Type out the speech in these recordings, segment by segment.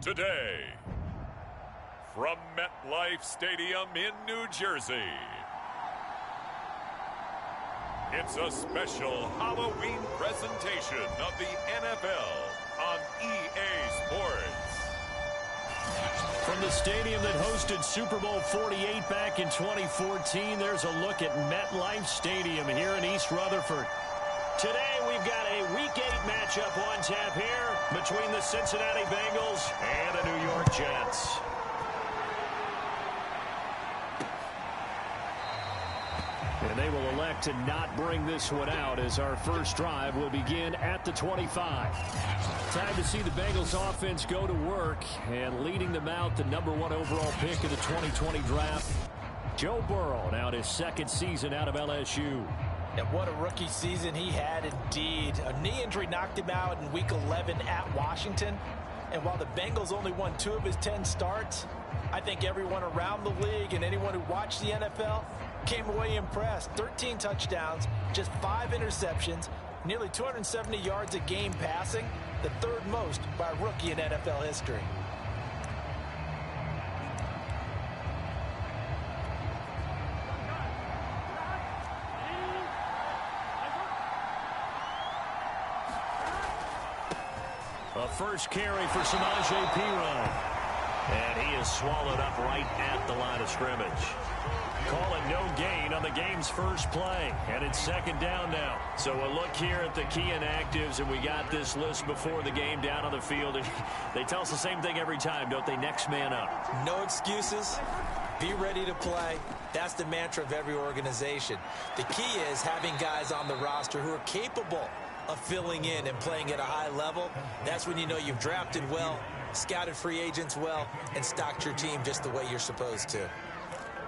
today, from MetLife Stadium in New Jersey, it's a special Halloween presentation of the NFL on EA Sports. From the stadium that hosted Super Bowl 48 back in 2014, there's a look at MetLife Stadium here in East Rutherford. Today, we've got a Week 8 matchup on tap here between the Cincinnati Bengals and the New York Jets. And they will elect to not bring this one out as our first drive will begin at the 25. Time to see the Bengals offense go to work, and leading them out, the #1 overall pick of the 2020 draft, Joe Burrow, now his second season out of LSU. And what a rookie season he had indeed. A knee injury knocked him out in Week 11 at Washington. And while the Bengals only won 2 of his 10 starts, I think everyone around the league and anyone who watched the NFL came away impressed. 13 touchdowns, just 5 interceptions, nearly 270 yards a game passing, the 3rd most by a rookie in NFL history. A first carry for Samaje Perine. And he is swallowed up right at the line of scrimmage. Call it no gain on the game's first play. And it's 2nd down now. So a look here at the key inactives, and we got this list before the game down on the field. They tell us the same thing every time, don't they? Next man up. No excuses. Be ready to play. That's the mantra of every organization. The key is having guys on the roster who are capable of filling in and playing at a high level. That's when you know you've drafted well, scouted free agents well, and stocked your team just the way you're supposed to.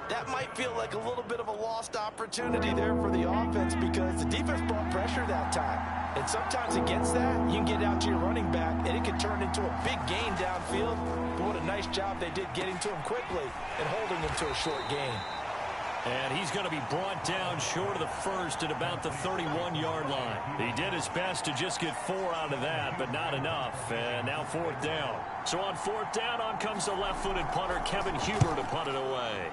That might feel like a little bit of a lost opportunity there for the offense because the defense brought pressure that time. And sometimes against that, you can get out to your running back, and it can turn into a big gain downfield. But what a nice job they did getting to him quickly and holding him to a short gain. And he's going to be brought down short of the first at about the 31-yard line. He did his best to just get 4 out of that, but not enough. And now 4th down. So on 4th down, on comes the left-footed punter, Kevin Huber, to punt it away.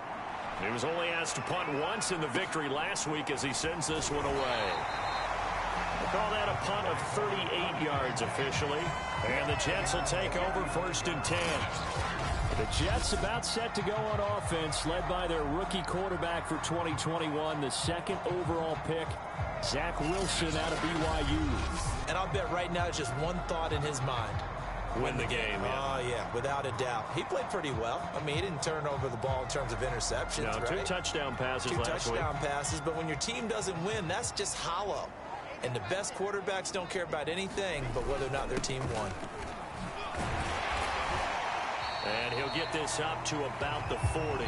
He was only asked to punt once in the victory last week as he sends this one away. We'll call that a punt of 38 yards officially. And the Jets will take over 1st and 10. The Jets about set to go on offense, led by their rookie quarterback for 2021, the 2nd overall pick, Zach Wilson out of BYU. And I'll bet right now it's just one thought in his mind. Win the game, yeah. Oh, yeah, without a doubt. He played pretty well. I mean, he didn't turn over the ball in terms of interceptions, no, right? 2 touchdown passes last week. 2 touchdown passes, but when your team doesn't win, that's just hollow. And the best quarterbacks don't care about anything but whether or not their team won. And he'll get this up to about the 40.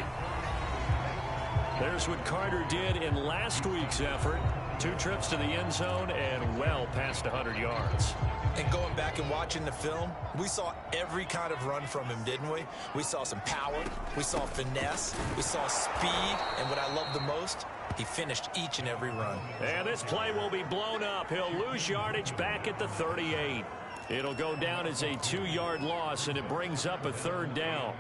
There's what Carter did in last week's effort. 2 trips to the end zone and well past 100 yards. And going back and watching the film, we saw every kind of run from him, didn't we? We saw some power. We saw finesse. We saw speed. And what I love the most, he finished each and every run. And this play will be blown up. He'll lose yardage back at the 38. It'll go down as a 2-yard loss, and it brings up a 3rd down.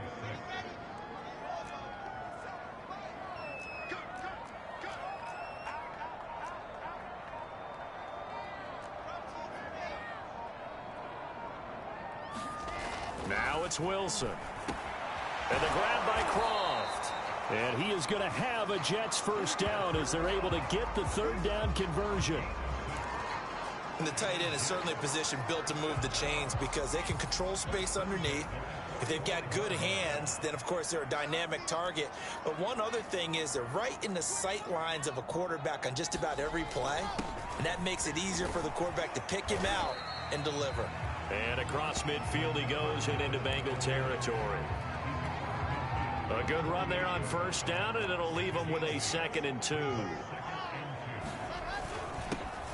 Now it's Wilson. And the grab by Croft. And he is going to have a Jets 1st down as they're able to get the 3rd down conversion. And the tight end is certainly a position built to move the chains because they can control space underneath. If they've got good hands, then, of course, they're a dynamic target. But one other thing is they're right in the sight lines of a quarterback on just about every play. And that makes it easier for the quarterback to pick him out and deliver. And across midfield he goes and into Bengal territory. A good run there on 1st down, and it'll leave him with a 2nd and 2.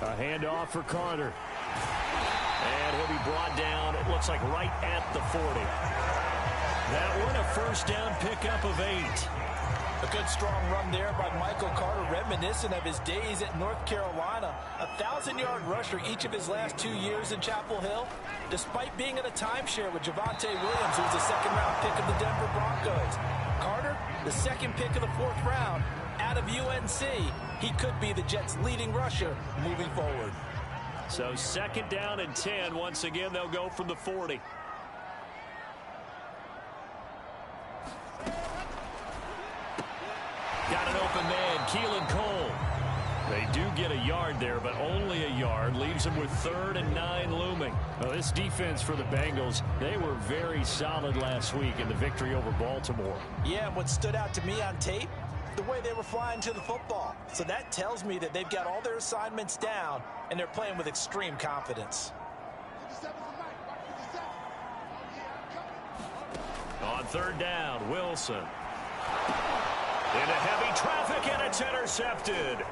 A handoff for Carter. And he'll be brought down, it looks like right at the 40. That one a 1st down pickup of 8. A Good strong run there by Michael Carter, reminiscent of his days at North Carolina. 1,000-yard rusher each of his last 2 years in Chapel Hill, despite being in a timeshare with Javonte Williams, who's a second-round pick of the Denver Broncos. Carter, the second pick of the 4th round out of UNC. He could be the Jets' leading rusher moving forward. So 2nd down and 10. Once again, they'll go from the 40. Got an open man, Keelan Cole. They do get a yard there, but only a yard. Leaves them with 3rd and 9 looming. Well, this defense for the Bengals, they were very solid last week in the victory over Baltimore. Yeah, and what stood out to me on tape, the way they were flying to the football. So that tells me that they've got all their assignments down, and they're playing with extreme confidence. On 3rd down, Wilson. Into heavy traffic, and it's intercepted.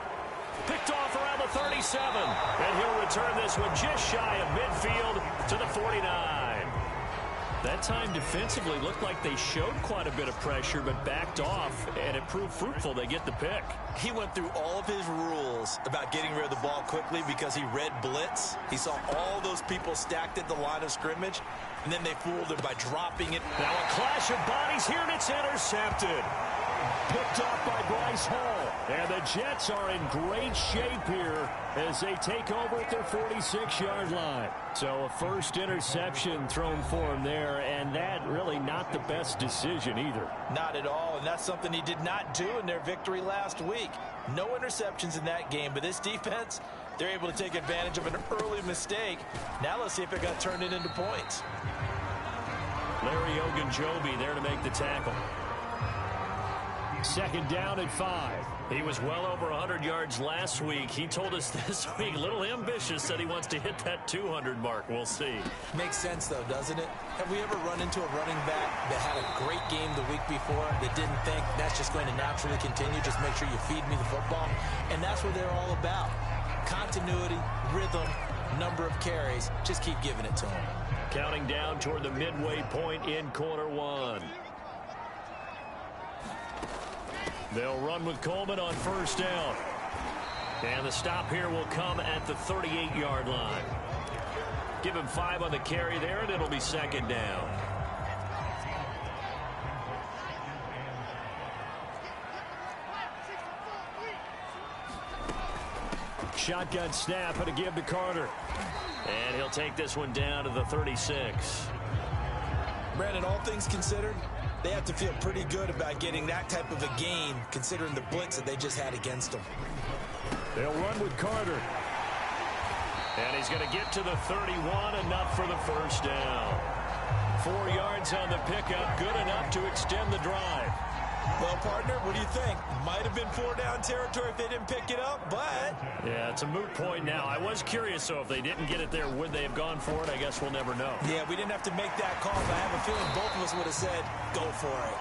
Picked off around the 37. And he'll return this one just shy of midfield to the 49. That time defensively looked like they showed quite a bit of pressure, but backed off, and it proved fruitful. They get the pick. He went through all of his rules about getting rid of the ball quickly because he read blitz. He saw all those people stacked at the line of scrimmage, and then they fooled him by dropping it. Now a clash of bodies here, and it's intercepted. Picked off by Bryce Hall. And the Jets are in great shape here as they take over at their 46-yard line. So a first interception thrown for him there, and that really not the best decision either. Not at all, and that's something he did not do in their victory last week. No interceptions in that game, but this defense, they're able to take advantage of an early mistake. Now let's see if it got turned into points. Larry Ogunjobi there to make the tackle. 2nd down and 5. He was well over 100 yards last week. He told us this week, a little ambitious, said he wants to hit that 200 mark. We'll see. Makes sense, though, doesn't it? Have we ever run into a running back that had a great game the week before that didn't think that's just going to naturally continue? Just make sure you feed me the football. And that's what they're all about. Continuity, rhythm, number of carries. Just keep giving it to them. Counting down toward the midway point in quarter 1. They'll run with Coleman on 1st down. And the stop here will come at the 38-yard line. Give him 5 on the carry there, and it'll be 2nd down. Shotgun snap and a give to Carter. And he'll take this one down to the 36. Brandon, all things considered, they have to feel pretty good about getting that type of a gain, considering the blitz that they just had against them. They'll run with Carter. And he's going to get to the 31, enough for the 1st down. 4 yards on the pickup, good enough to extend the drive. Well, partner, what do you think? Might have been 4-down territory if they didn't pick it up, but... Yeah, it's a moot point now. I was curious, so if they didn't get it there, would they have gone for it? I guess we'll never know. Yeah, we didn't have to make that call, but I have a feeling both of us would have said, go for it.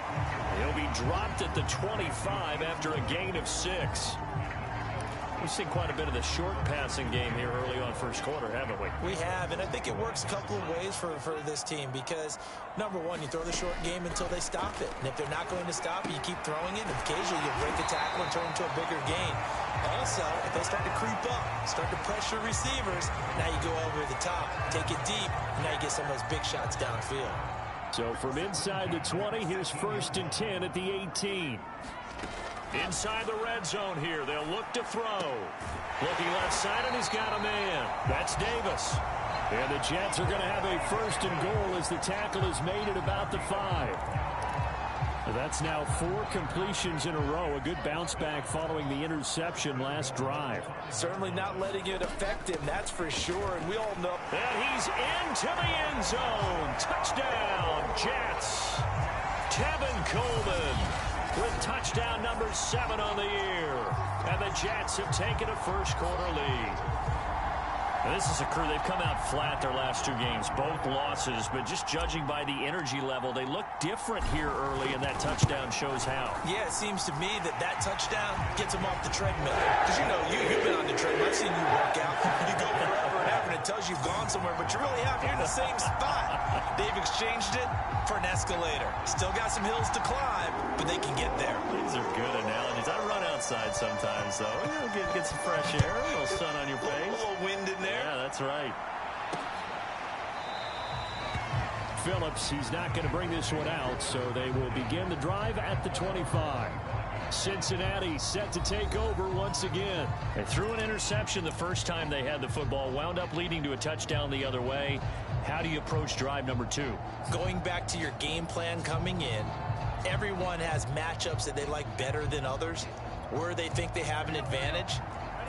He'll be dropped at the 25 after a gain of 6. We've seen quite a bit of the short passing game here early on 1st quarter, haven't we? We have, and I think it works a couple of ways for this team because, number one, you throw the short game until they stop it. And if they're not going to stop it, you keep throwing it, and occasionally you break a tackle and turn it into a bigger gain. Also, if they start to creep up, start to pressure receivers, now you go over the top, take it deep, and now you get some of those big shots downfield. So from inside the 20, here's 1st and 10 at the 18. Inside the red zone here, they'll look to throw. Looking left side, and he's got a man. That's Davis. And the Jets are going to have a 1st and goal as the tackle is made at about the 5. That's now 4 completions in a row. A good bounce back following the interception last drive. Certainly not letting it affect him, that's for sure. And we all know. And he's into the end zone. Touchdown, Jets. Tevin Coleman with touchdown number 7 on the year. And the Jets have taken a 1st quarter lead. Now, this is a crew, they've come out flat their last 2 games, both losses, but just judging by the energy level, they look different here early, and that touchdown shows how. Yeah, it seems to me that touchdown gets them off the treadmill. Because, you know, you've been on the treadmill. I've seen you work out. You go forever and ever, and it tells you've gone somewhere, but you really have. You're in the same spot. They've exchanged it for an escalator. Still got some hills to climb, but they can get there. These are good outside sometimes, though. Get some fresh air, a little sun on your face. A little wind in there. Yeah, that's right. Phillips, he's not going to bring this one out, so they will begin the drive at the 25. Cincinnati set to take over once again. They threw an interception the first time they had the football, wound up leading to a touchdown the other way. How do you approach drive number 2? Going back to your game plan coming in, everyone has matchups that they like better than others, where they think they have an advantage.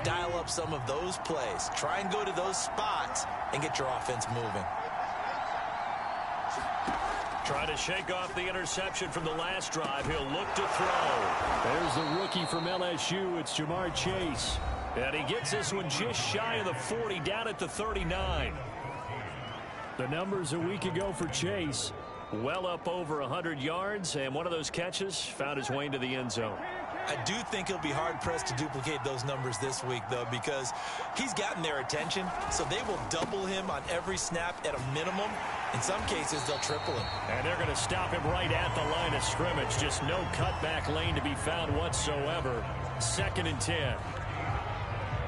Dial up some of those plays. Try and go to those spots and get your offense moving. Try to shake off the interception from the last drive. He'll look to throw. There's the rookie from LSU. It's Jamar Chase. And he gets this one just shy of the 40, down at the 39. The numbers a week ago for Chase, well up over 100 yards, and one of those catches found his way into the end zone. I do think he'll be hard-pressed to duplicate those numbers this week, though, because he's gotten their attention, so they will double him on every snap at a minimum. In some cases, they'll triple him. And they're going to stop him right at the line of scrimmage. Just no cutback lane to be found whatsoever. 2nd and 10.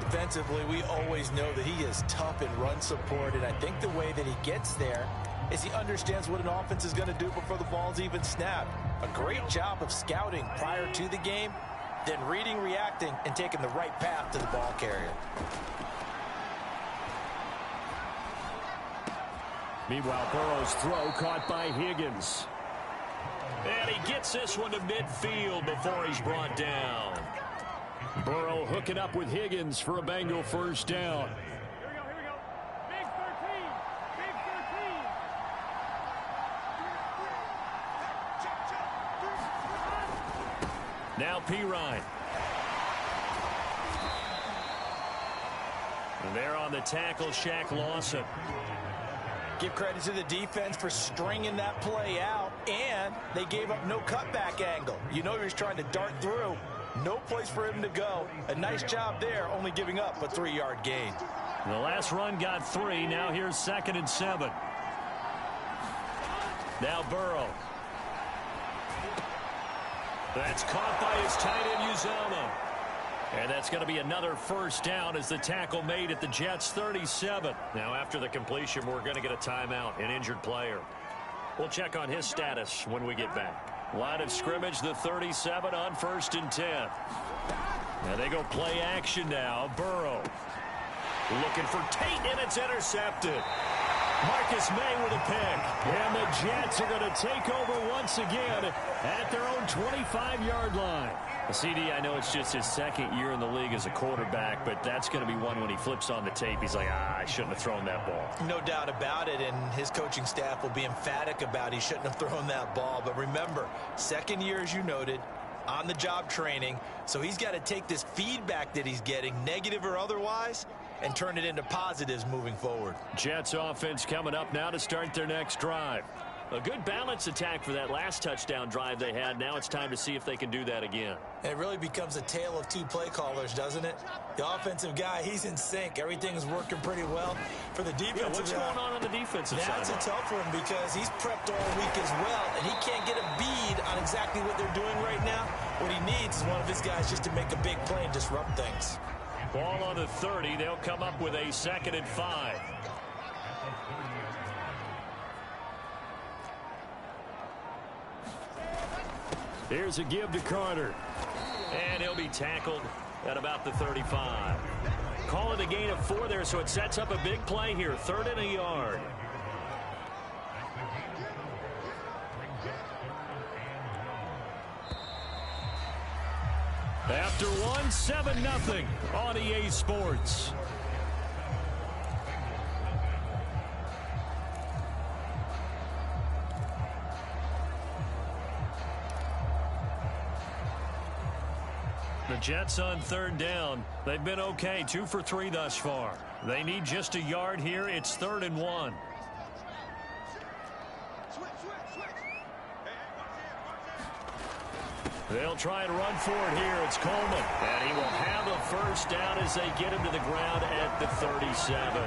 Defensively, we always know that he is tough in run support, and I think the way that he gets there is he understands what an offense is going to do before the ball's even snapped. A great job of scouting prior to the game, then reading, reacting, and taking the right path to the ball carrier. Meanwhile, Burrow's throw caught by Higgins. And he gets this one to midfield before he's brought down. Burrow hooking up with Higgins for a Bengal first down. Here we go. Big 13. Big 13. Now Pirine. And there on the tackle, Shaq Lawson. Give credit to the defense for stringing that play out, and they gave up no cutback angle. You know he was trying to dart through. No place for him to go. A nice job there, only giving up a 3-yard gain. The last run got 3. Now here's 2nd and 7. Now Burrow. That's caught by his tight end, Uzomah. And that's going to be another first down as the tackle made at the Jets' 37. Now after the completion, we're going to get a timeout, an injured player. We'll check on his status when we get back. Line of scrimmage, the 37 on 1st and 10. Now they go play action now. Burrow looking for Tate, and it's intercepted. Marcus May with a pick. And the Jets are going to take over once again at their own 25-yard line. CD, I know it's just his 2nd year in the league as a quarterback, but that's going to be one when he flips on the tape. He's like, I shouldn't have thrown that ball. No doubt about it, and his coaching staff will be emphatic about he shouldn't have thrown that ball. But remember, 2nd year, as you noted, on-the-job training, so he's got to take this feedback that he's getting, negative or otherwise, and turn it into positives moving forward. Jets offense coming up now to start their next drive. A good balance attack for that last touchdown drive they had. Now it's time to see if they can do that again. And it really becomes a tale of 2 play callers, doesn't it? The offensive guy, he's in sync. Everything's working pretty well. For the defensive what's going on the defensive side? That's a tough one because he's prepped all week as well, and he can't get a bead on exactly what they're doing right now. What he needs is one of his guys just to make a big play and disrupt things. Ball on the 30. They'll come up with a 2nd and 5. Here's a give to Carter. And he'll be tackled at about the 35. Call it a gain of 4 there, so it sets up a big play here. 3rd and a yard. After 1, 7-0 on EA Sports. The Jets on 3rd down. They've been okay, 2 for 3 thus far. They need just a yard here. It's 3rd and 1. They'll try and run for it here. It's Coleman. And he will have a first down as they get him to the ground at the 37.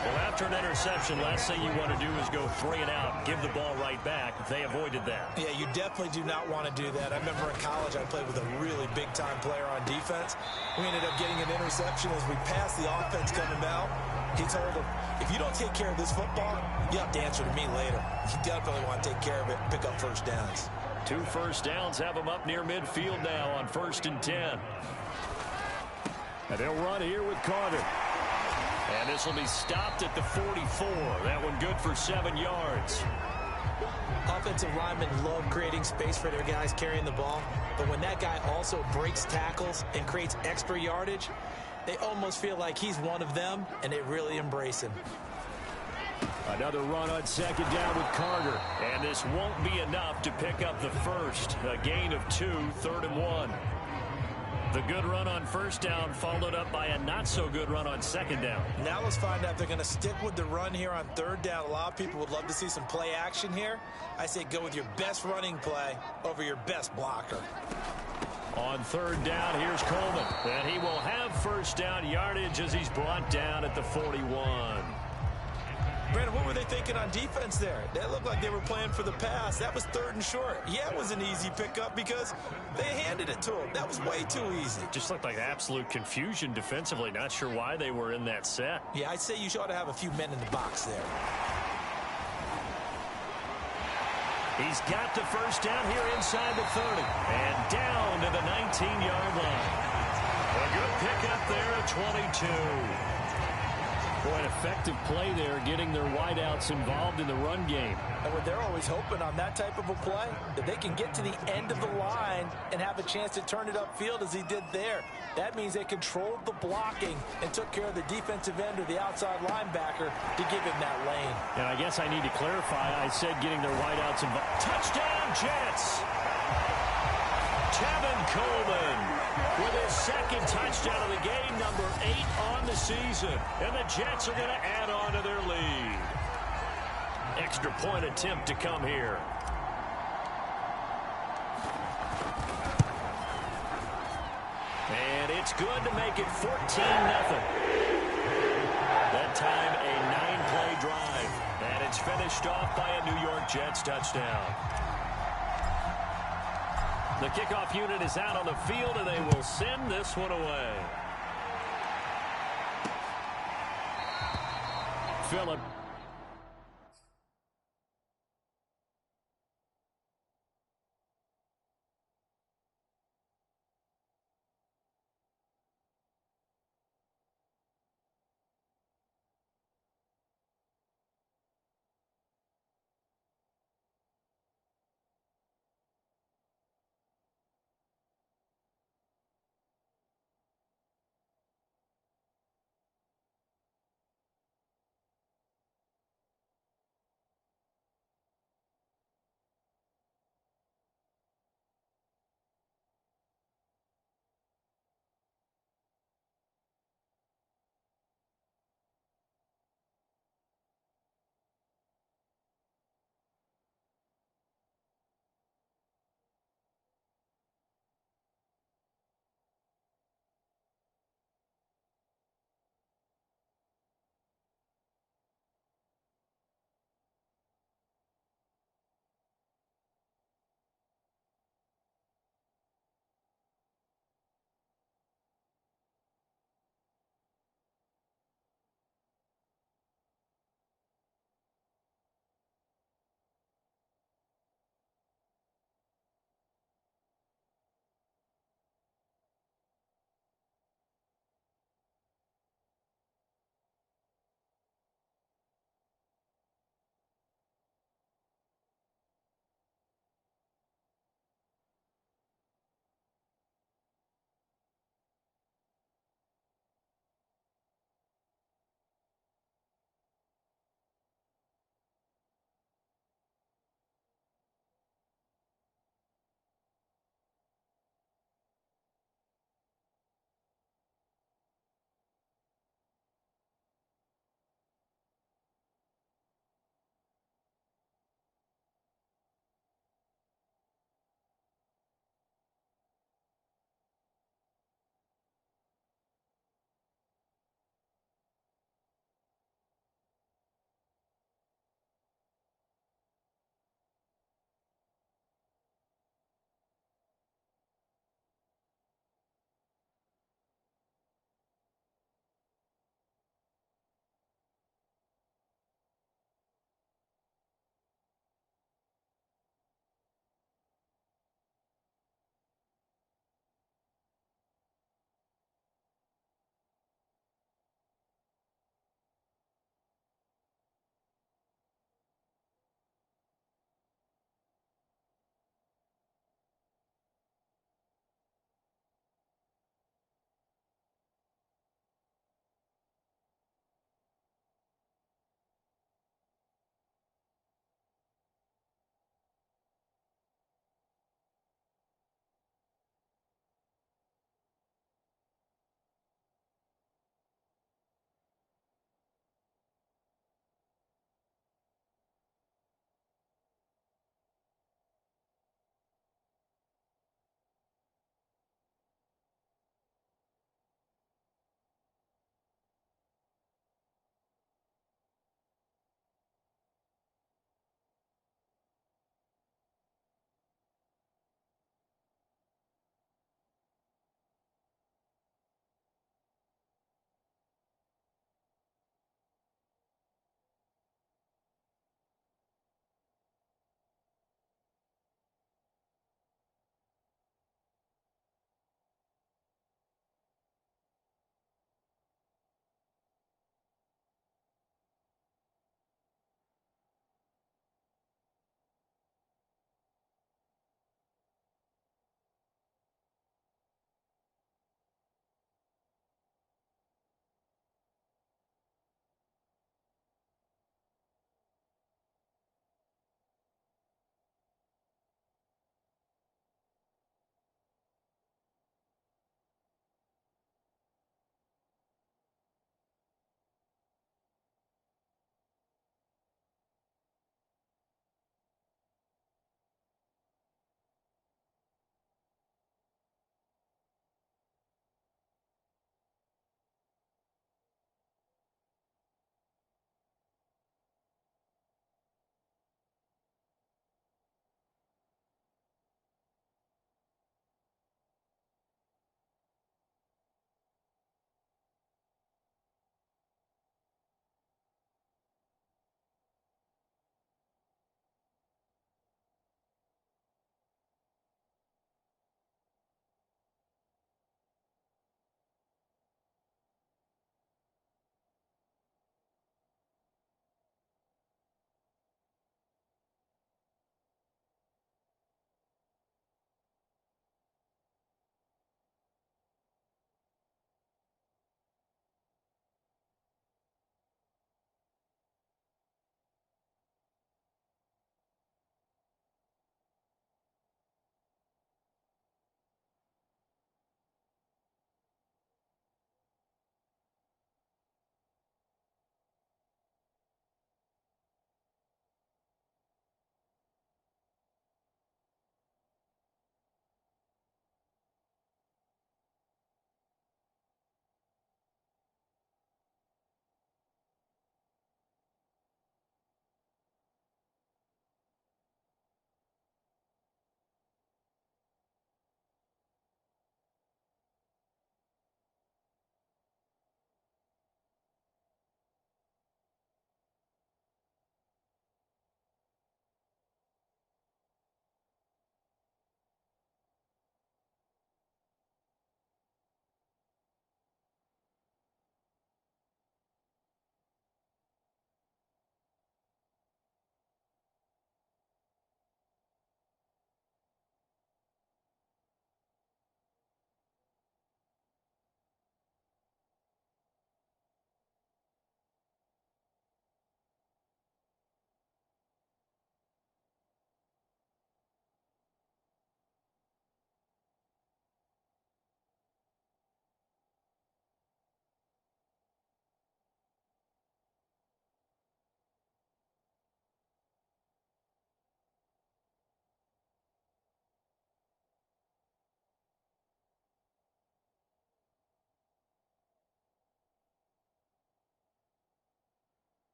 Well, after an interception, last thing you want to do is go 3 and out, give the ball right back. They avoided that. Yeah, you definitely do not want to do that. I remember in college I played with a really big-time player on defense. We ended up getting an interception as we passed the offense coming out. He told him, if you don't take care of this football, you have to answer to me later. You definitely want to take care of it and pick up first downs. 2 first downs have them up near midfield now on 1st and 10. And they'll run here with Carter. And this will be stopped at the 44. That one good for 7 yards. Offensive linemen love creating space for their guys carrying the ball. But when that guy also breaks tackles and creates extra yardage, they almost feel like he's one of them, and they really embrace him. Another run on 2nd down with Carter. And this won't be enough to pick up the first. A gain of 2, 3rd and 1. The good run on 1st down followed up by a not-so-good run on 2nd down. Now let's find out if they're going to stick with the run here on 3rd down. A lot of people would love to see some play action here. I say go with your best running play over your best blocker. On 3rd down, here's Coleman. And he will have 1st down yardage as he's brought down at the 41. Brandon, what were they thinking on defense there? They looked like they were playing for the pass. That was 3rd and short. Yeah, it was an easy pickup because they handed it to him. That was way too easy. Just looked like absolute confusion defensively. Not sure why they were in that set. Yeah, I'd say you ought to have a few men in the box there. He's got the 1st down here inside the 30. And down to the 19-yard line. A good pickup there at 22. Boy, an effective play there, getting their wideouts involved in the run game. And what they're always hoping on that type of a play, that they can get to the end of the line and have a chance to turn it upfield as he did there. That means they controlled the blocking and took care of the defensive end or the outside linebacker to give him that lane. And I guess I need to clarify, I said getting their wideouts involved. Touchdown, Jets! Tevin Coleman with his 2nd touchdown of the game, number 8 on the season. And the Jets are going to add on to their lead. Extra point attempt to come here. And it's good to make it 14-0. That time a 9-play drive. And it's finished off by a New York Jets touchdown. The kickoff unit is out on the field, and they will send this one away. Phillip.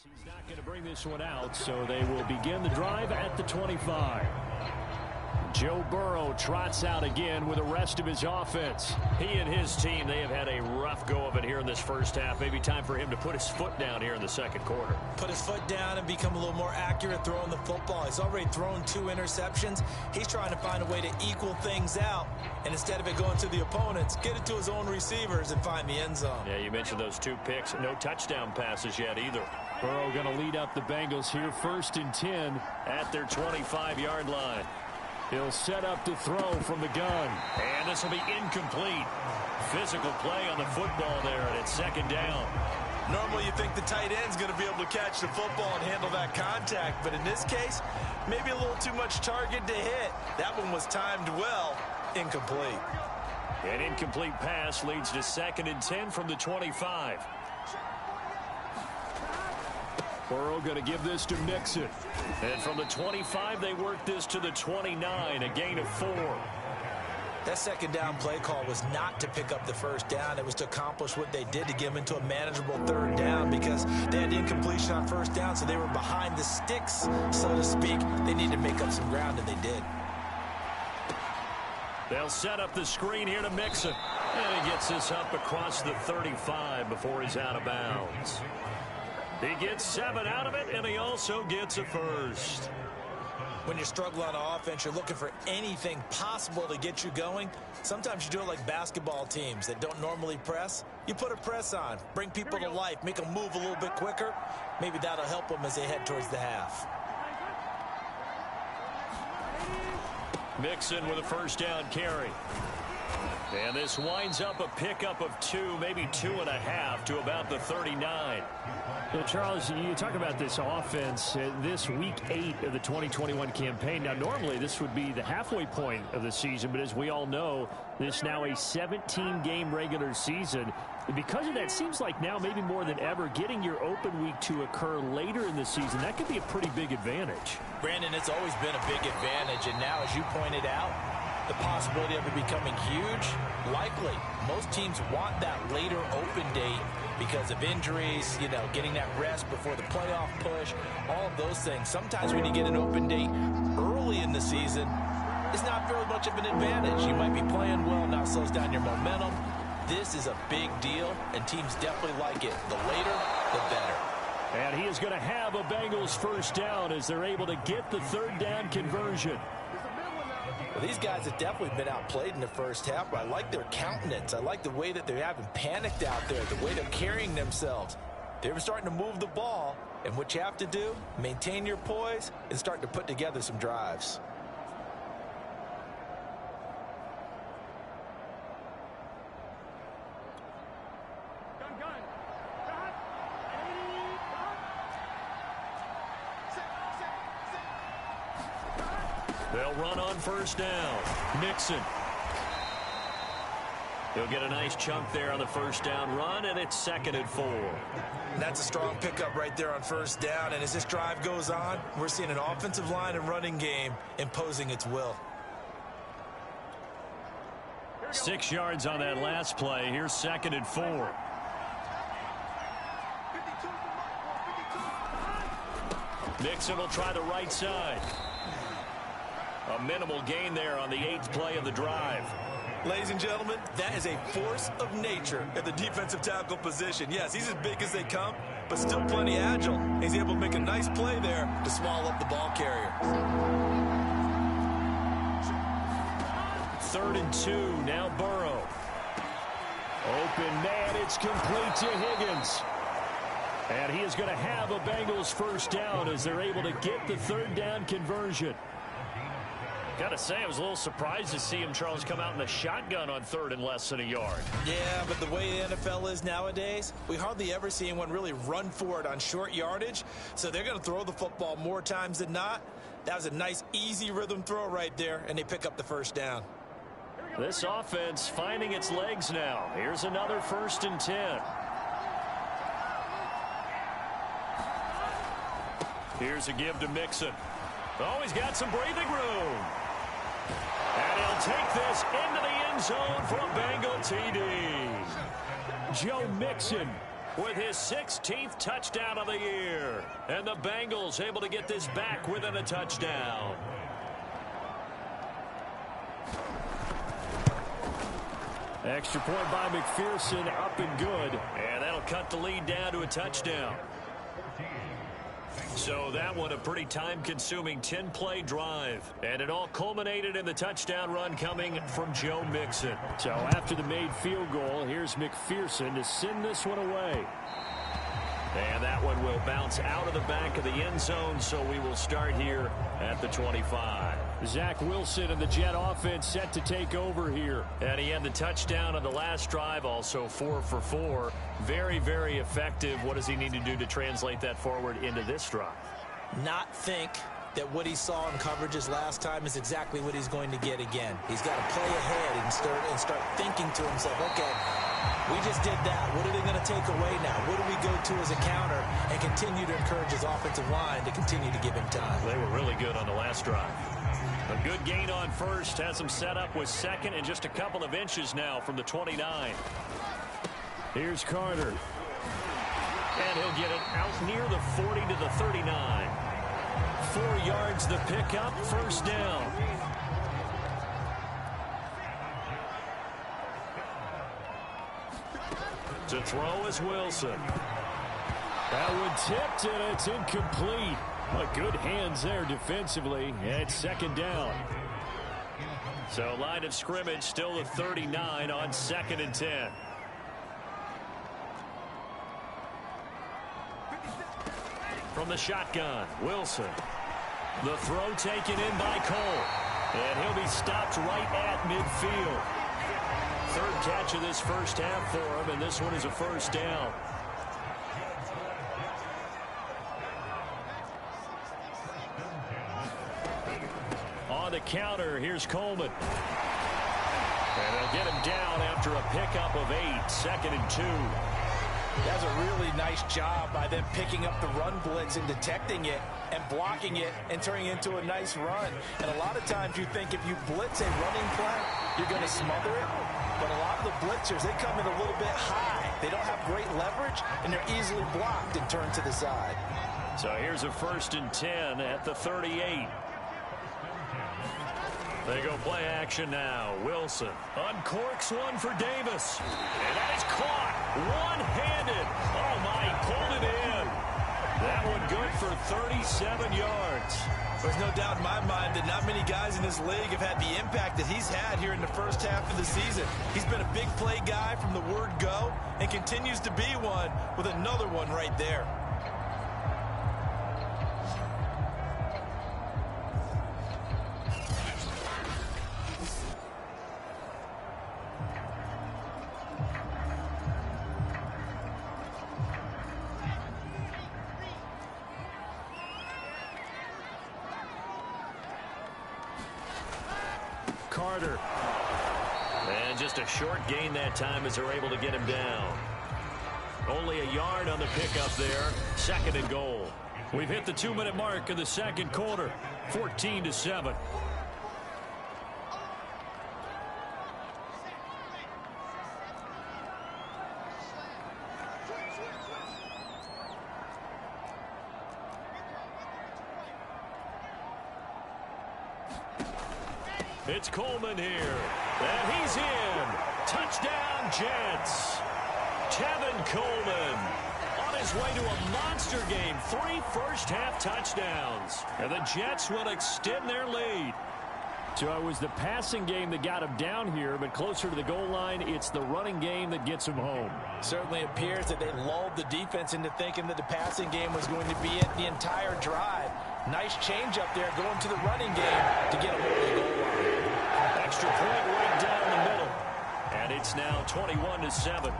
He's not going to bring this one out, so they will begin the drive at the 25. Joe Burrow trots out again with the rest of his offense. He and his team, they have had a rough go of it here in this first half. Maybe time for him to put his foot down here in the second quarter. Put his foot down and become a little more accurate throwing the football. He's already thrown 2 interceptions. He's trying to find a way to equal things out. And instead of it going to the opponents, get it to his own receivers and find the end zone. Yeah, you mentioned those 2 picks. No touchdown passes yet either. Burrow going to lead up the Bengals here 1st and 10 at their 25-yard line. He'll set up to throw from the gun. And this will be incomplete. Physical play on the football there, and it's 2nd down. Normally you think the tight end's going to be able to catch the football and handle that contact, but in this case, maybe a little too much target to hit. That one was timed well. Incomplete. An incomplete pass leads to 2nd and 10 from the 25. Burrow going to give this to Mixon. And from the 25, they work this to the 29, a gain of 4. That 2nd down play call was not to pick up the 1st down. It was to accomplish what they did to get them into a manageable 3rd down because they had incompletion on 1st down, so they were behind the sticks, so to speak. They needed to make up some ground, and they did. They'll set up the screen here to Mixon. And he gets this up across the 35 before he's out of bounds. He gets 7 out of it, and he also gets a first. When you struggle on offense, you're looking for anything possible to get you going. Sometimes you do it like basketball teams that don't normally press. You put a press on, bring people to life, make them move a little bit quicker. Maybe that'll help them as they head towards the half. Mixon with a 1st down carry. And this winds up a pickup of 2, maybe 2.5 to about the 39. Well, Charles, you talk about this offense, this week 8 of the 2021 campaign. Now, normally this would be the halfway point of the season, but as we all know, this now a 17-game regular season. Because of that, seems like now maybe more than ever, getting your open week to occur later in the season, that could be a pretty big advantage. Brandon, it's always been a big advantage, and now, as you pointed out, the possibility of it becoming huge, likely. Most teams want that later open date because of injuries, you know, getting that rest before the playoff push, all of those things. Sometimes when you get an open date early in the season, it's not very much of an advantage. You might be playing well, now slows down your momentum. This is a big deal, and teams definitely like it. The later, the better. And he is going to have a Bengals 1st down as they're able to get the 3rd down conversion. Well, these guys have definitely been outplayed in the first half, but I like their countenance. I like the way that they haven't panicked out there, the way they're carrying themselves. They're starting to move the ball, and what you have to do, maintain your poise and start to put together some drives. They'll run on 1st down. Mixon. He'll get a nice chunk there on the 1st down run, and it's 2nd and 4. And that's a strong pickup right there on 1st down, and as this drive goes on, we're seeing an offensive line and running game imposing its will. 6 yards on that last play. Here's 2nd and 4. Mixon will try the right side. A minimal gain there on the 8th play of the drive. Ladies and gentlemen, that is a force of nature at the defensive tackle position. Yes, he's as big as they come, but still plenty agile. He's able to make a nice play there to swallow up the ball carrier. 3rd and 2, now Burrow. Open man, it's complete to Higgins. And he is going to have a Bengals 1st down as they're able to get the 3rd down conversion. Got to say, I was a little surprised to see him, Charles, come out in the shotgun on 3rd and less than a yard. Yeah, but the way the NFL is nowadays, we hardly ever see anyone really run for it on short yardage. So they're going to throw the football more times than not. That was a nice, easy rhythm throw right there, and they pick up the 1st down. This offense finding its legs now. Here's another 1st and 10. Here's a give to Mixon. Oh, he's got some breathing room. And he'll take this into the end zone for a Bengal TD. Joe Mixon with his 16th touchdown of the year. And the Bengals able to get this back within a touchdown. Extra point by McPherson, up and good. And that'll cut the lead down to a touchdown. So that one a pretty time-consuming 10-play drive. And it all culminated in the touchdown run coming from Joe Mixon. So after the made field goal, here's McPherson to send this one away. And that one will bounce out of the back of the end zone, so we will start here at the 25. Zach Wilson and the Jet offense set to take over here. And he had the touchdown on the last drive, also 4 for 4. Very, very effective. What does he need to do to translate that forward into this drive? Not think that what he saw in coverages last time is exactly what he's going to get again. He's got to play ahead and start thinking to himself, okay, we just did that. What are they going to take away now? What do we go to as a counter? And continue to encourage his offensive line to continue to give him time. They were really good on the last drive. A good gain on first, has him set up with second and just a couple of inches now from the 29. Here's Carter. And he'll get it out near the 40 to the 39. 4 yards the pickup, first down. To throw is Wilson. That one tipped, and it's incomplete. But good hands there defensively. It's second down. So line of scrimmage still the 39 on 2nd and 10. From the shotgun, Wilson. The throw taken in by Cole. And he'll be stopped right at midfield. 3rd catch of this first half for him, and this one is a first down. On the counter, here's Coleman. And they'll get him down after a pickup of 8, 2nd and 2. That's a really nice job by them picking up the run blitz and detecting it and blocking it and turning it into a nice run. And a lot of times you think if you blitz a running play, you're going to smother it. But a lot of the blitzers, they come in a little bit high. They don't have great leverage, and they're easily blocked and turned to the side. So here's a 1st and 10 at the 38. They go play action now. Wilson uncorks one for Davis. And that is caught one-handed. Oh, my, pulled it in. That one good for 37 yards. There's no doubt in my mind that not many guys in this league have had the impact that he's had here in the first half of the season. He's been a big play guy from the word go and continues to be one with another one right there. Carter. And just a short gain that time as they're able to get him down. Only a yard on the pickup there. 2nd and goal. We've hit the 2-minute mark in the second quarter. 14-7. It's Coleman here. And he's in. Touchdown, Jets. Tevin Coleman on his way to a monster game. 3 first-half touchdowns. And the Jets will extend their lead. So it was the passing game that got him down here, but closer to the goal line, it's the running game that gets him home. Certainly appears that they lulled the defense into thinking that the passing game was going to be it the entire drive. Nice change up there going to the running game to get him over the goal line. Extra point right down the middle. And it's now 21-7.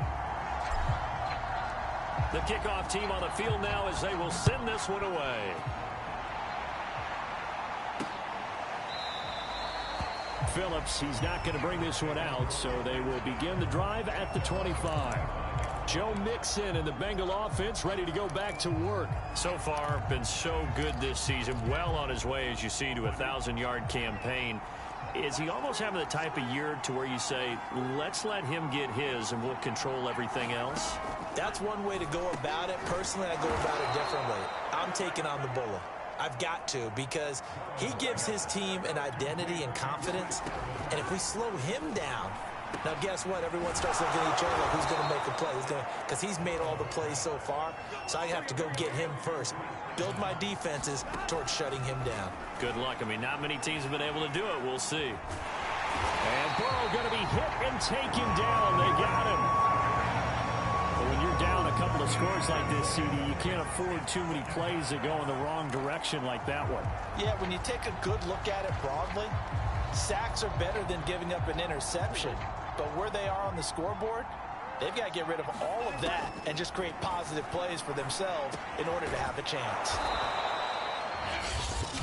The kickoff team on the field now as they will send this one away. Phillips, he's not going to bring this one out, so they will begin the drive at the 25. Joe Mixon and the Bengal offense ready to go back to work. So far, been so good this season. Well on his way, as you see, to a 1,000-yard campaign. Is he almost having the type of year to where you say, let's let him get his and we'll control everything else? That's one way to go about it. Personally, I go about it differently. I'm taking on the bullet. I've got to, because he gives his team an identity and confidence. And if we slow him down, now guess what? Everyone starts looking at each other like, who's going to make a play? Because he's made all the plays so far. So I have to go get him first. Build my defenses towards shutting him down. Good luck. I mean, not many teams have been able to do it. We'll see. And Burrow going to be hit and taken down. They got him. But when you're down a couple of scores like this, CD, you can't afford too many plays that go in the wrong direction like that one. Yeah, when you take a good look at it broadly, sacks are better than giving up an interception. But where they are on the scoreboard, they've got to get rid of all of that and just create positive plays for themselves in order to have a chance.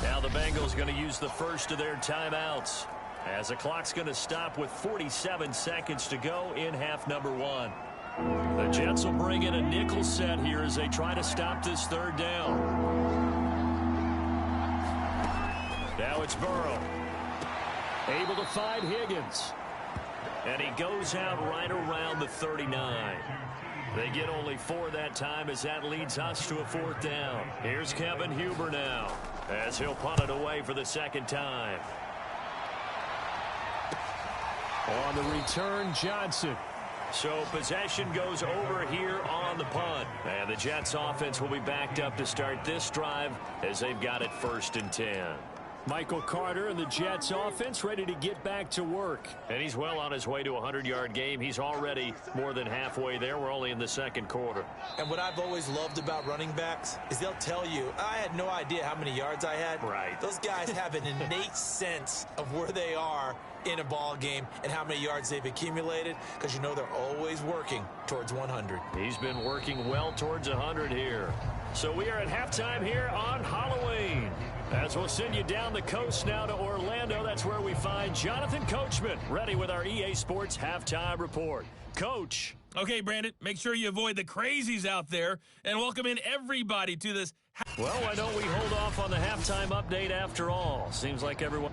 Now the Bengals going to use the first of their timeouts as the clock's going to stop with 47 seconds to go in half number one. The Jets will bring in a nickel set here as they try to stop this third down. Now it's Burrow. Able to find Higgins. And he goes out right around the 39. They get only 4 that time as that leads us to a fourth down. Here's Kevin Huber now as he'll punt it away for the second time. On the return, Johnson. So possession goes over here on the punt. And the Jets offense will be backed up to start this drive as they've got it 1st and 10. Michael Carter and the Jets offense ready to get back to work. And he's well on his way to a 100-yard game. He's already more than halfway there. We're only in the second quarter. And what I've always loved about running backs is they'll tell you, I had no idea how many yards I had. Right. Those guys have an innate sense of where they are in a ball game and how many yards they've accumulated, because you know they're always working towards 100. He's been working well towards 100 here. So we are at halftime here on Halloween. As we'll send you down the coast now to Orlando, that's where we find Jonathan Coachman ready with our EA Sports Halftime Report. Coach. Okay, Brandon, make sure you avoid the crazies out there and welcome in everybody to this. Well, why don't we hold off on the halftime update after all? Seems like everyone...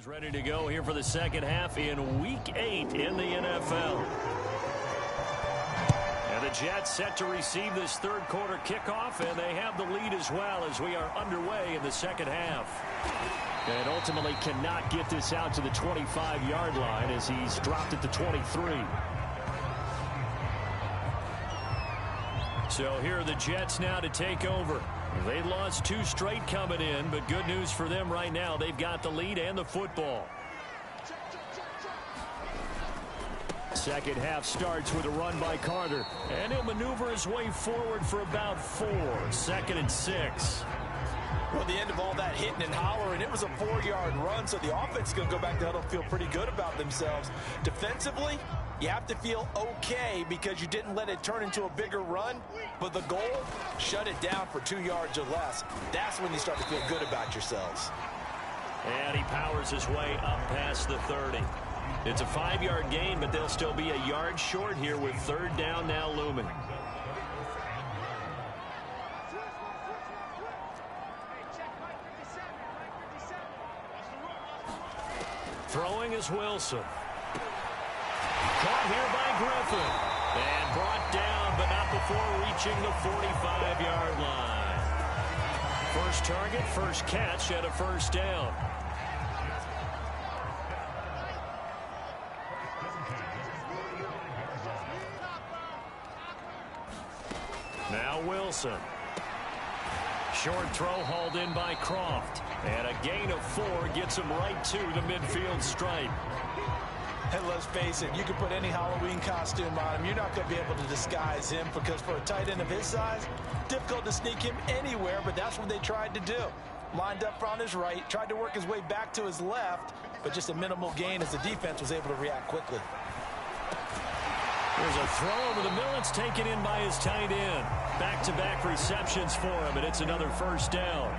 Ready to go here for the second half in Week 8 in the NFL. And the Jets set to receive this third quarter kickoff, and they have the lead as well as we are underway in the second half. And ultimately cannot get this out to the 25-yard line as he's dropped at the 23. So here are the Jets now to take over. They lost 2 straight coming in, but good news for them right now. They've got the lead and the football. Second half starts with a run by Carter, and he'll maneuver his way forward for about 4. 2nd and 6. Well, the end of all that hitting and hollering, it was a 4-yard run, so the offense is going to go back to huddle and feel pretty good about themselves. Defensively, you have to feel okay because you didn't let it turn into a bigger run, but the goal, shut it down for 2 yards or less. That's when you start to feel good about yourselves. And he powers his way up past the 30. It's a 5-yard gain, but they'll still be a yard short here with 3rd down now looming. Throwing is Wilson. Caught here by Griffin. And brought down, but not before reaching the 45-yard line. First target, first catch at a 1st down. Now Wilson. Short throw hauled in by Croft. And a gain of 4 gets him right to the midfield stripe. And let's face it, you can put any Halloween costume on him. You're not going to be able to disguise him because for a tight end of his size, difficult to sneak him anywhere, but that's what they tried to do. Lined up on his right, tried to work his way back to his left, but just a minimal gain as the defense was able to react quickly. There's a throw over the middle. It's taken in by his tight end. Back-to-back receptions for him, and it's another 1st down.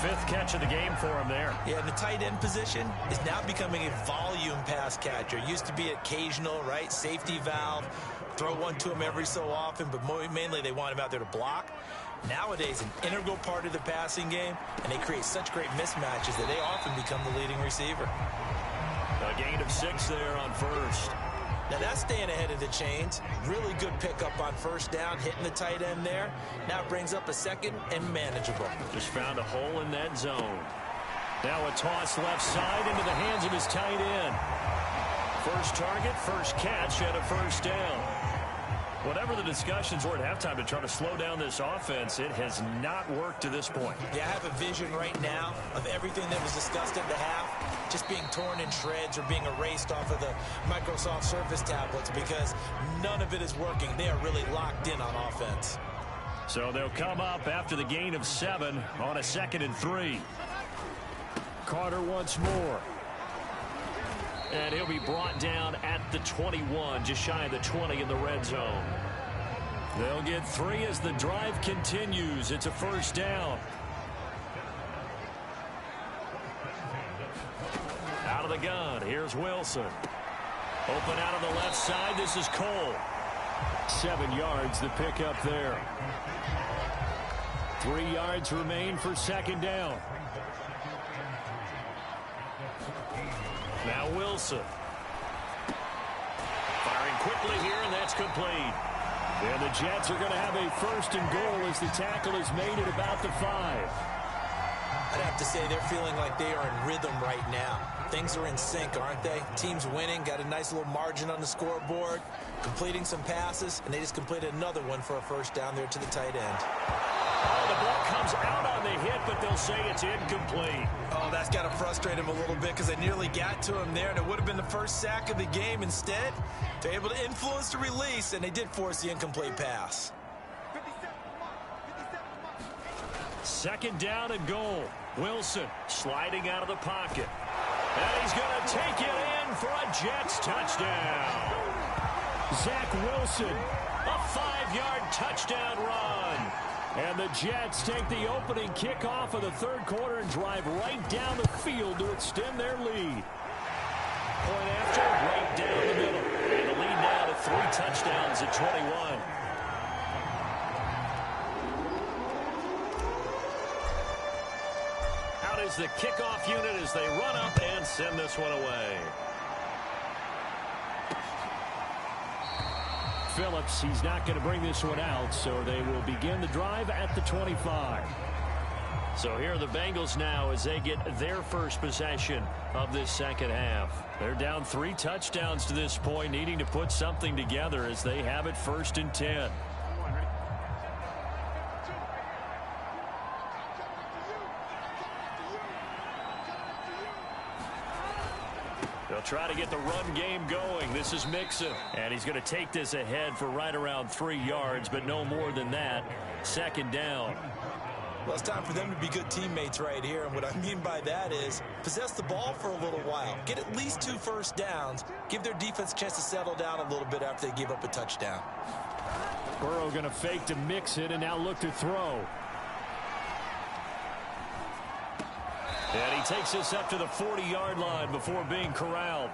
5th catch of the game for him there. Yeah, and the tight end position is now becoming a volume pass catcher. Used to be occasional, right? Safety valve. Throw one to him every so often, but mainly they want him out there to block. Nowadays, an integral part of the passing game, and they create such great mismatches that they often become the leading receiver. A gain of 6 there on 1st. Now that's staying ahead of the chains. Really good pickup on 1st down, hitting the tight end there. Now it brings up a 2nd and manageable. Just found a hole in that zone. Now a toss left side into the hands of his tight end. First target, first catch at a 1st down. Whatever the discussions were at halftime to try to slow down this offense, it has not worked to this point. Yeah, I have a vision right now of everything that was discussed at the half just being torn in shreds or being erased off of the Microsoft Surface tablets because none of it is working. They are really locked in on offense. So they'll come up after the gain of 7 on a 2nd and 3. Carter once more. And he'll be brought down at the 21, just shy of the 20 in the red zone. They'll get 3 as the drive continues. It's a 1st down. Out of the gun, here's Wilson. Open out on the left side, this is Cole. 7 yards, the pickup there. 3 yards remain for 2nd down. Now Wilson. Firing quickly here, and that's complete. And the Jets are going to have a 1st and goal as the tackle is made at about the 5. I'd have to say they're feeling like they are in rhythm right now. Things are in sync, aren't they? Team's winning, got a nice little margin on the scoreboard, completing some passes, and they just completed another one for a 1st down there to the tight end. Oh, the ball comes out on the hit, but they'll say it's incomplete. Oh, that's got to frustrate him a little bit because they nearly got to him there, and it would have been the 1st sack of the game. Instead, they're able to influence the release, and they did force the incomplete pass. 2nd down and goal. Wilson sliding out of the pocket. And he's going to take it in for a Jets touchdown. Zach Wilson, a 5-yard touchdown run. And the Jets take the opening kickoff of the 3rd quarter and drive right down the field to extend their lead. Point after, right down the middle. And the lead now to 3 touchdowns at 21. Out is the kickoff unit as they run up and send this one away. Phillips, he's not going to bring this one out, so they will begin the drive at the 25. So here are the Bengals now as they get their first possession of this second half. They're down 3 touchdowns to this point, needing to put something together as they have it 1st and 10. They'll try to get the run game going. This is Mixon. And he's going to take this ahead for right around 3 yards, but no more than that. 2nd down. Well, it's time for them to be good teammates right here. And what I mean by that is possess the ball for a little while. Get at least 2 first downs. Give their defense a chance to settle down a little bit after they give up a touchdown. Burrow going to fake to Mixon and now look to throw. And he takes this up to the 40-yard line before being corralled.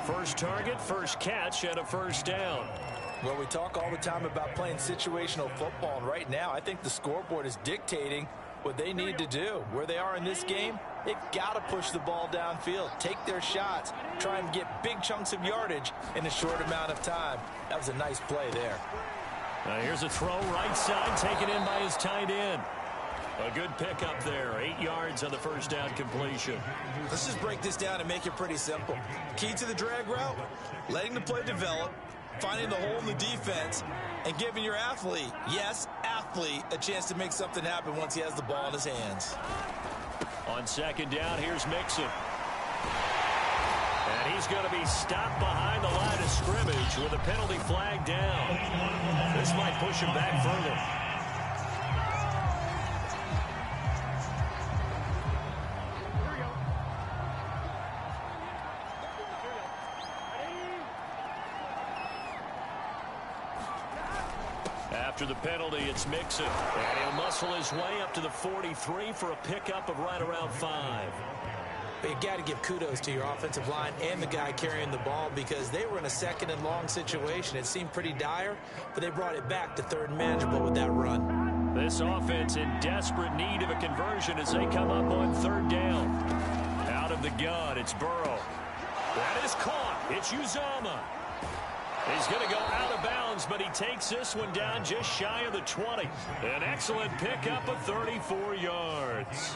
First target, first catch, and a 1st down. Well, we talk all the time about playing situational football, and right now I think the scoreboard is dictating what they need to do. Where they are in this game, they've got to push the ball downfield, take their shots, try and get big chunks of yardage in a short amount of time. That was a nice play there. Here's a throw right side, taken in by his tight end. A good pickup there. 8 yards on the 1st down completion. Let's just break this down and make it pretty simple. Key to the drag route, letting the play develop, finding the hole in the defense, and giving your athlete, yes, athlete, a chance to make something happen once he has the ball in his hands. On 2nd down, here's Mixon. And he's going to be stopped behind the line of scrimmage with a penalty flag down. This might push him back further. After the penalty, it's Mixon. And he'll muscle his way up to the 43 for a pickup of right around 5. But you got to give kudos to your offensive line and the guy carrying the ball because they were in a 2nd and long situation. It seemed pretty dire, but they brought it back to 3rd and manageable with that run. This offense in desperate need of a conversion as they come up on 3rd down. Out of the gun, it's Burrow. That is caught. It's Uzomah. He's going to go out of bounds, but he takes this one down just shy of the 20. An excellent pickup of 34 yards.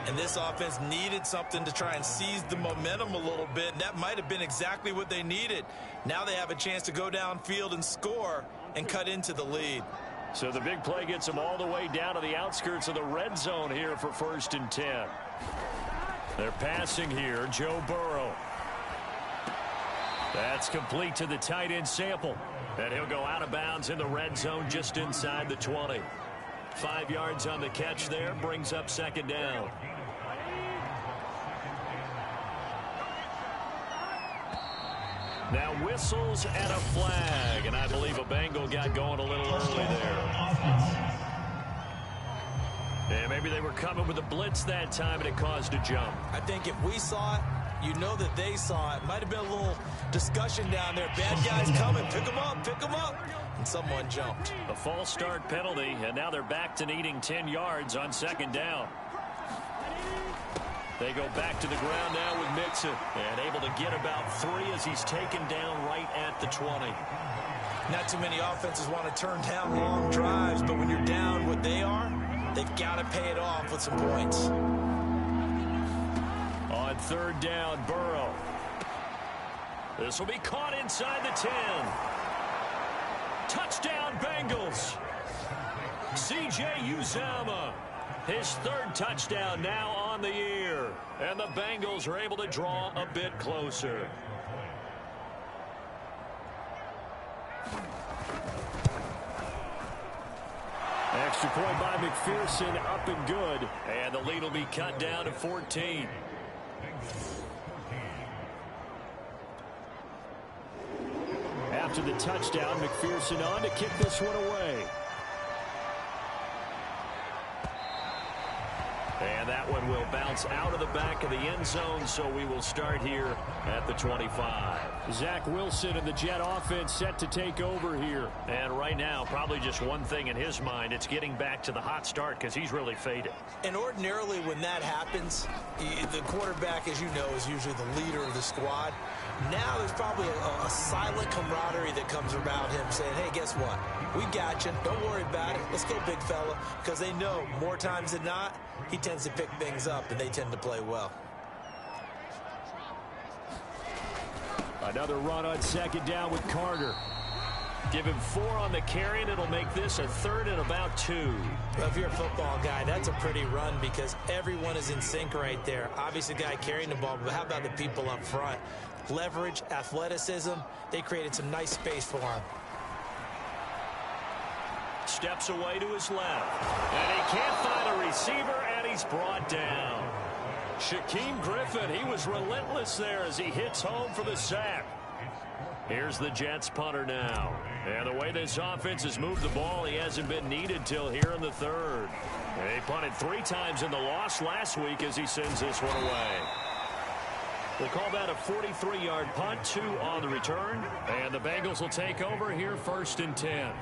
And this offense needed something to try and seize the momentum a little bit, and that might have been exactly what they needed. Now they have a chance to go downfield and score and cut into the lead. So the big play gets them all the way down to the outskirts of the red zone here for 1st and 10. They're passing here, Joe Burrow. That's complete to the tight end Sample. And he'll go out of bounds in the red zone just inside the 20. 5 yards on the catch there, brings up 2nd down. Now whistles and a flag, and I believe a Bengal got going a little early there. And maybe they were coming with a blitz that time, and it caused a jump. I think if we saw it, you know that they saw it. Might have been a little discussion down there. Bad guys coming. Pick them up. Pick them up. And someone jumped. A false start penalty, and now they're back to needing 10 yards on 2nd down. They go back to the ground now with Mixon. And able to get about 3 as he's taken down right at the 20. Not too many offenses want to turn down long drives, but when you're down what they are, they've got to pay it off with some points. On 3rd down, Burrow. This will be caught inside the 10. Touchdown, Bengals. C.J. Uzomah. His 3rd touchdown now on the year. And the Bengals are able to draw a bit closer. Extra point by McPherson, up and good. And the lead will be cut down to 14. After the touchdown, McPherson on to kick this one away. And that one will It'll bounce out of the back of the end zone, so we will start here at the 25. Zach Wilson and the Jet offense set to take over here. And right now, probably just one thing in his mind. It's getting back to the hot start because he's really faded. And ordinarily when that happens, the quarterback, as you know, is usually the leader of the squad. Now there's probably a silent camaraderie that comes around him saying, hey, guess what? We got you. Don't worry about it. Let's go, big fella. Because they know more times than not, he tends to pick things up and they tend to play well. Another run on second down with Carter. Give him 4 on the carry, and it'll make this a 3rd and about 2. Well, if you're a football guy, that's a pretty run because everyone is in sync right there. Obviously, the guy carrying the ball, but how about the people up front? Leverage, athleticism, they created some nice space for him. Steps away to his left. And he can't find a receiver, and he's brought down. Shaquem Griffin, he was relentless there as he hits home for the sack. Here's the Jets punter now. And the way this offense has moved the ball, he hasn't been needed till here in the 3rd. They punted 3 times in the loss last week as he sends this one away. We'll call that a 43-yard punt, 2 on the return. And the Bengals will take over here 1st and 10.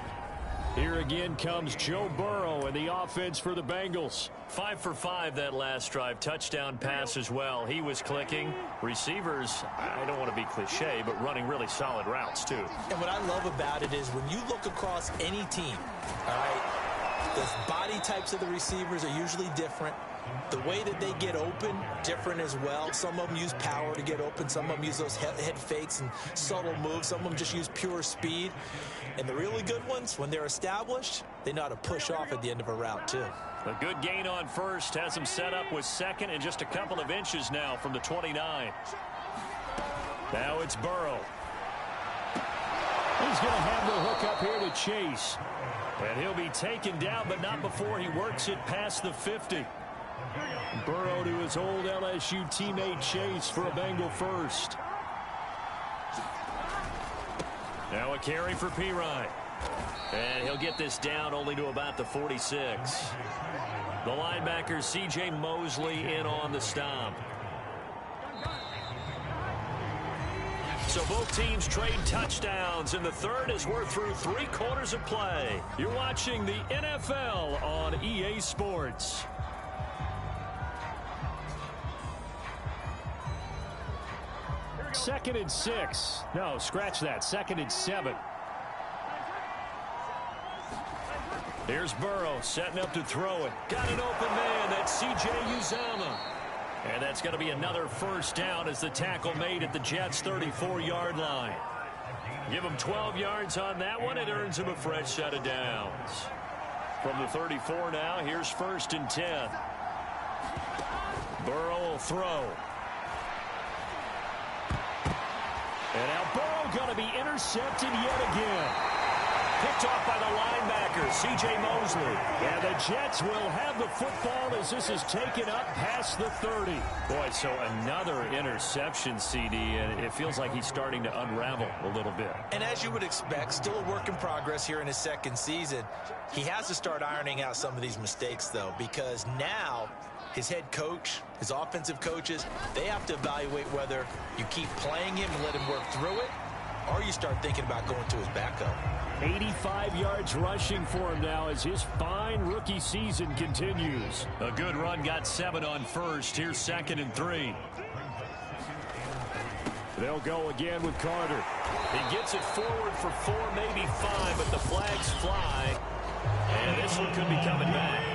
Here again comes Joe Burrow and the offense for the Bengals. 5 for 5 that last drive. Touchdown pass as well. He was clicking. Receivers, I don't want to be cliche, but running really solid routes too. And what I love about it is when you look across any team, all right, the body types of the receivers are usually different. The way that they get open, different as well. Some of them use power to get open. Some of them use those head fakes and subtle moves. Some of them just use pure speed. And the really good ones, when they're established, they know how to push off at the end of a route, too. A good gain on first. Has him set up with 2nd and just a couple of inches now from the 29. Now it's Burrow. He's going to have the hook up here to Chase. And he'll be taken down, but not before he works it past the 50. Burrow to his old LSU teammate Chase for a Bengal first. Now a carry for Pirine. And he'll get this down only to about the 46. The linebacker C.J. Mosley in on the stomp. So both teams trade touchdowns in the 3rd as we're through 3 quarters of play. You're watching the NFL on EA Sports. Second and 6. No, scratch that. 2nd and 7. Here's Burrow setting up to throw it. Got an open man. That's C.J. Uzomah. And that's going to be another 1st down as the tackle made at the Jets' 34-yard line. Give him 12 yards on that one. It earns him a fresh set of downs. From the 34 now, here's 1st and 10. Burrow will throw. And now Burrow going to be intercepted yet again. Picked off by the linebacker, C.J. Mosley. And the Jets will have the football as this is taken up past the 30. Boy, so another interception, CD, and it feels like he's starting to unravel a little bit. And as you would expect, still a work in progress here in his 2nd season. He has to start ironing out some of these mistakes, though, because now his head coach, his offensive coaches, they have to evaluate whether you keep playing him and let him work through it, or you start thinking about going to his backup. 85 yards rushing for him now as his fine rookie season continues. A good run, got 7 on first. Here's 2nd and 3. They'll go again with Carter. He gets it forward for 4, maybe 5, but the flags fly. And this one could be coming back.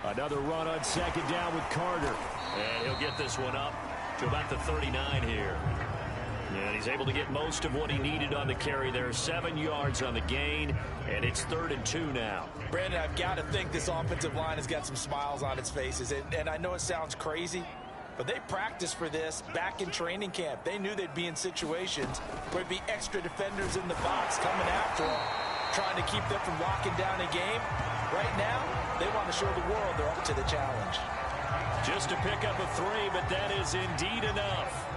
Another run on 2nd down with Carter. And he'll get this one up to about the 39 here. And he's able to get most of what he needed on the carry there. 7 yards on the gain, and it's 3rd and 2 now. Brandon, I've got to think this offensive line has got some smiles on its faces. And I know it sounds crazy, but they practiced for this back in training camp. They knew they'd be in situations where there'd be extra defenders in the box coming after them, trying to keep them from locking down a game. Right now, they want to show the world they're up to the challenge. Just to pick up a 3, but that is indeed enough.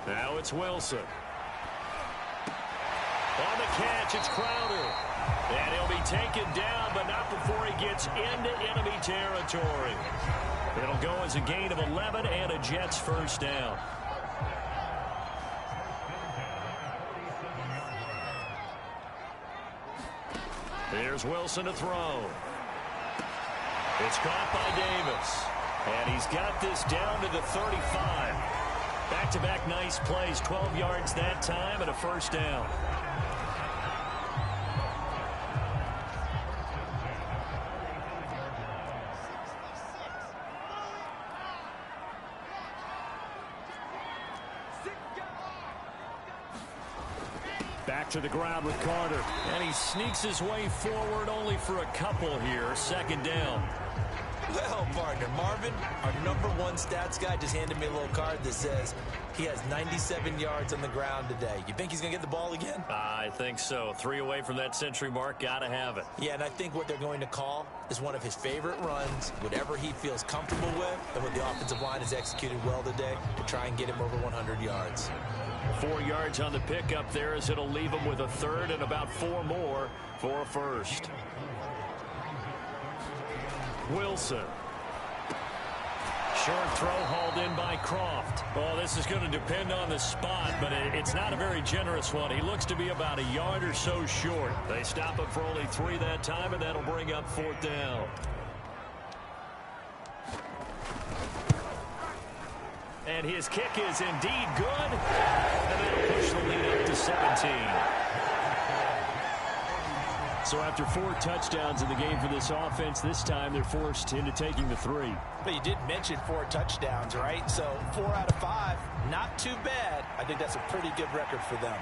Now it's Wilson. On the catch, it's Crowder. And he'll be taken down, but not before he gets into enemy territory. It'll go as a gain of 11 and a Jets first down. Here's Wilson to throw. It's caught by Davis. And he's got this down to the 35. Back-to-back nice plays, 12 yards that time and a first down. Back to the ground with Carter. And he sneaks his way forward only for a couple here. Second down. Well, partner, Marvin, our #1 stats guy, just handed me a little card that says he has 97 yards on the ground today. You think he's going to get the ball again? I think so. 3 away from that century mark. Got to have it. Yeah, and I think what they're going to call is one of his favorite runs, whatever he feels comfortable with, and what the offensive line has executed well today to try and get him over 100 yards. 4 yards on the pickup there as it'll leave him with a third and about 4 more for a first. Wilson. Short throw hauled in by Croft. Oh, this is going to depend on the spot, but it's not a very generous one. He looks to be about a yard or so short. They stop him for only 3 that time, and that'll bring up 4th down. And his kick is indeed good, and that'll push the lead up to 17. So after 4 touchdowns in the game for this offense, this time they're forced into taking the 3. But you did mention 4 touchdowns, right? So 4 out of 5, not too bad. I think that's a pretty good record for them.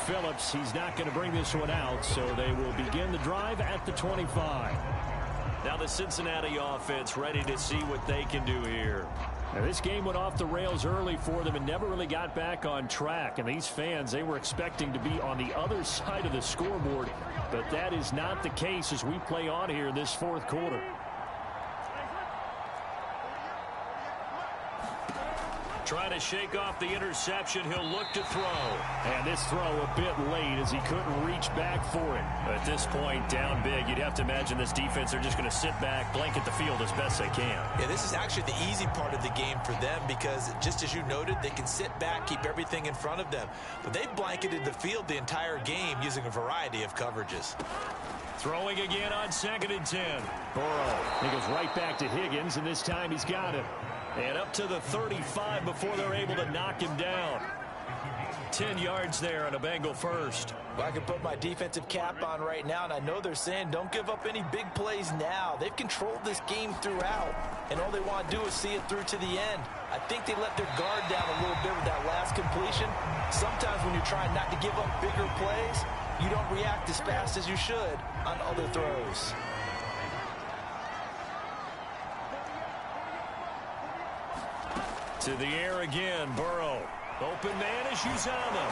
Phillips, he's not going to bring this one out, so they will begin the drive at the 25. Now the Cincinnati offense ready to see what they can do here. Now this game went off the rails early for them and never really got back on track. And these fans, they were expecting to be on the other side of the scoreboard. But that is not the case as we play on here in this 4th quarter. Trying to shake off the interception. He'll look to throw. And this throw a bit late as he couldn't reach back for it. At this point, down big, you'd have to imagine this defense are just going to sit back, blanket the field as best they can. Yeah, this is actually the easy part of the game for them because, just as you noted, they can sit back, keep everything in front of them. But they've blanketed the field the entire game using a variety of coverages. Throwing again on 2nd and 10. Burrow. He goes right back to Higgins, and this time he's got it. And up to the 35 before they're able to knock him down. 10 yards there and a Bengal first. Well, I can put my defensive cap on right now, and I know they're saying don't give up any big plays now. They've controlled this game throughout, and all they want to do is see it through to the end. I think they let their guard down a little bit with that last completion. Sometimes when you're trying not to give up bigger plays, you don't react as fast as you should on other throws. To the air again, Burrow. Open man is Uzomah.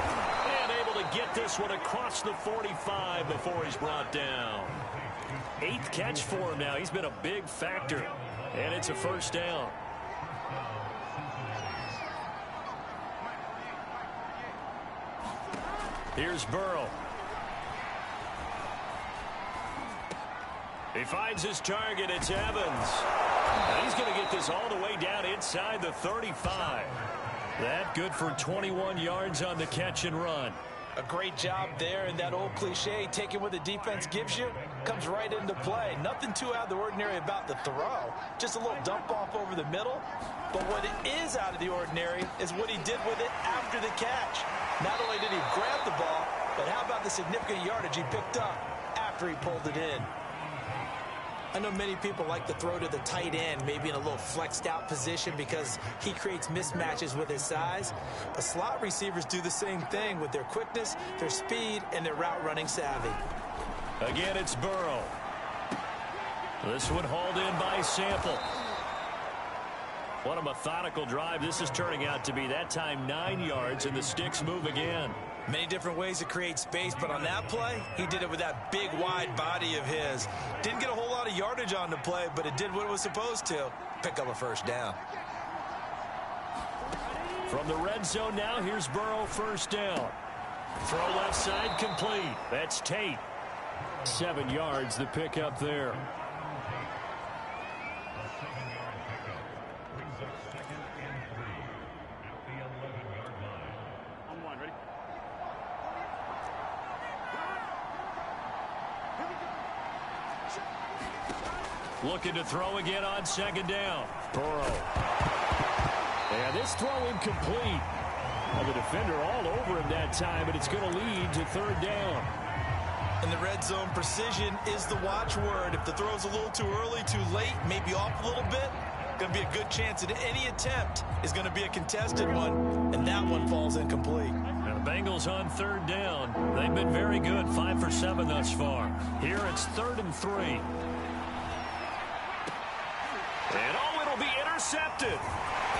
And able to get this one across the 45 before he's brought down. 8th catch for him now. He's been a big factor. And it's a first down. Here's Burrow. He finds his target. It's Evans. And he's going to get this all the way down inside the 35. That good for 21 yards on the catch and run. A great job there, and that old cliche, taking what the defense gives you, comes right into play. Nothing too out of the ordinary about the throw. Just a little dump off over the middle. But what is out of the ordinary is what he did with it after the catch. Not only did he grab the ball, but how about the significant yardage he picked up after he pulled it in? I know many people like to throw to the tight end, maybe in a little flexed out position because he creates mismatches with his size. But slot receivers do the same thing with their quickness, their speed, and their route running savvy. Again, it's Burrow. This one hauled in by Sample. What a methodical drive. This is turning out to be, that time, 9 yards, and the sticks move again. Many different ways to create space, but on that play, he did it with that big, wide body of his. Didn't get a whole lot of yardage on the play, but it did what it was supposed to. Pick up a first down. From the red zone now, here's Burrow, first down. Throw left side, complete. That's Tate. 7 yards, the pickup there. Looking to throw again on second down. Burrow. And this throw incomplete. Well, the defender all over him that time, but it's going to lead to third down. In the red zone, precision is the watchword. If the throw's a little too early, too late, maybe off a little bit, going to be a good chance that any attempt is going to be a contested one, and that one falls incomplete. Now the Bengals on third down. They've been very good, 5 for 7 thus far. Here it's 3rd and 3. And it'll be intercepted.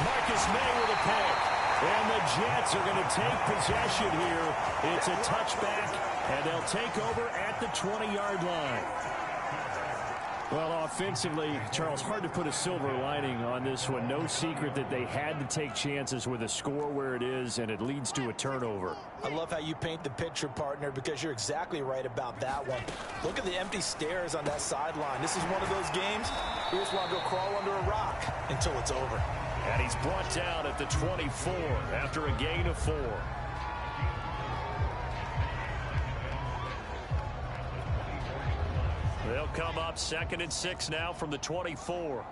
Marcus May with a pick. And the Jets are going to take possession here. It's a touchback, and they'll take over at the 20-yard line. Well, offensively, Charles, hard to put a silver lining on this one. No secret that they had to take chances with a score where it is, and it leads to a turnover. I love how you paint the picture, partner, because you're exactly right about that one. Look at the empty stairs on that sideline. This is one of those games you just want to go crawl under a rock until it's over. And he's brought down at the 24 after a gain of 4. They'll come up 2nd and 6 now from the 24.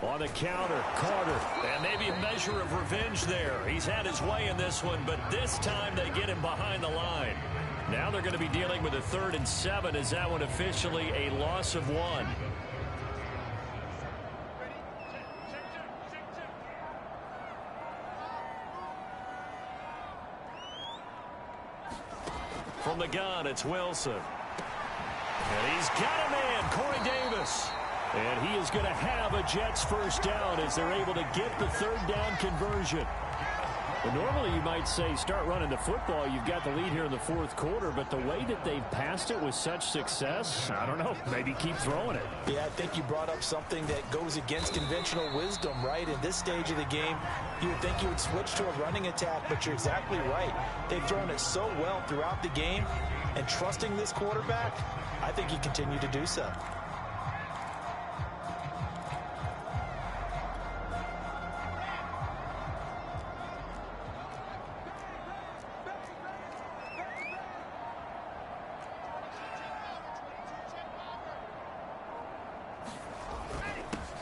On the counter, Carter. And maybe a measure of revenge there. He's had his way in this one, but this time they get him behind the line. Now they're going to be dealing with a 3rd and 7. Is that one officially a loss of 1? From the gun, it's Wilson. And he's got a man, Corey Davis. And he is going to have a Jets first down as they're able to get the 3rd down conversion. Well, normally you might say start running the football. You've got the lead here in the 4th quarter, but the way that they've passed it with such success, I don't know, maybe keep throwing it. Yeah, I think you brought up something that goes against conventional wisdom, right? In this stage of the game, you would think you would switch to a running attack, but you're exactly right. They've thrown it so well throughout the game, and trusting this quarterback, I think you continue to do so.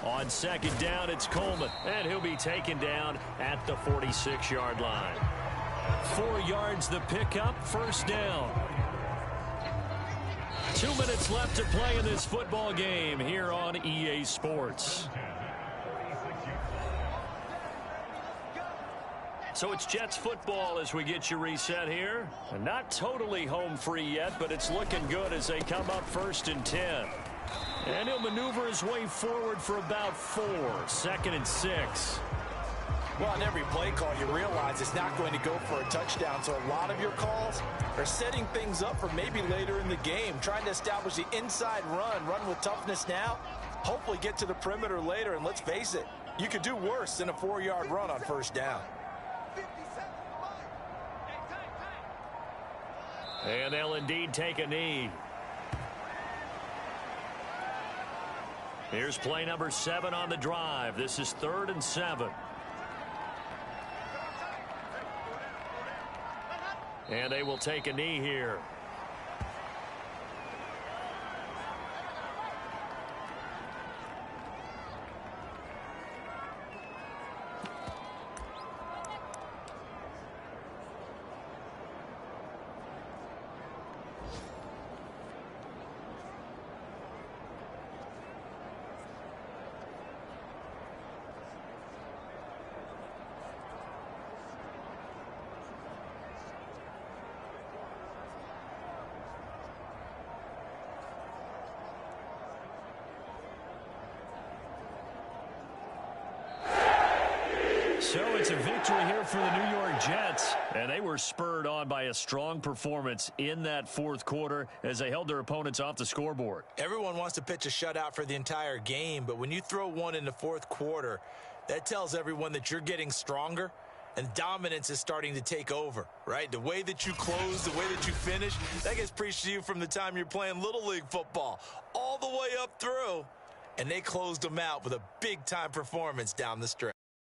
On second down, it's Coleman, and he'll be taken down at the 46-yard line. 4 yards the pickup, first down. 2 minutes left to play in this football game here on EA Sports. So it's Jets football as we get you reset here. And not totally home free yet, but it's looking good as they come up 1st and 10. And he'll maneuver his way forward for about 4. 2nd and 6. Well, on every play call, you realize it's not going to go for a touchdown. So a lot of your calls are setting things up for maybe later in the game, trying to establish the inside run with toughness now, hopefully get to the perimeter later. And let's face it, you could do worse than a 4-yard run on first down. And they'll indeed take a knee. Here's play number 7 on the drive. This is 3rd and 7. And they will take a knee here. So it's a victory here for the New York Jets, and they were spurred on by a strong performance in that fourth quarter as they held their opponents off the scoreboard. Everyone wants to pitch a shutout for the entire game, but when you throw one in the fourth quarter, that tells everyone that you're getting stronger and dominance is starting to take over, right? The way that you close, the way that you finish, that gets preached to you from the time you're playing Little League football all the way up through, and they closed them out with a big-time performance down the stretch.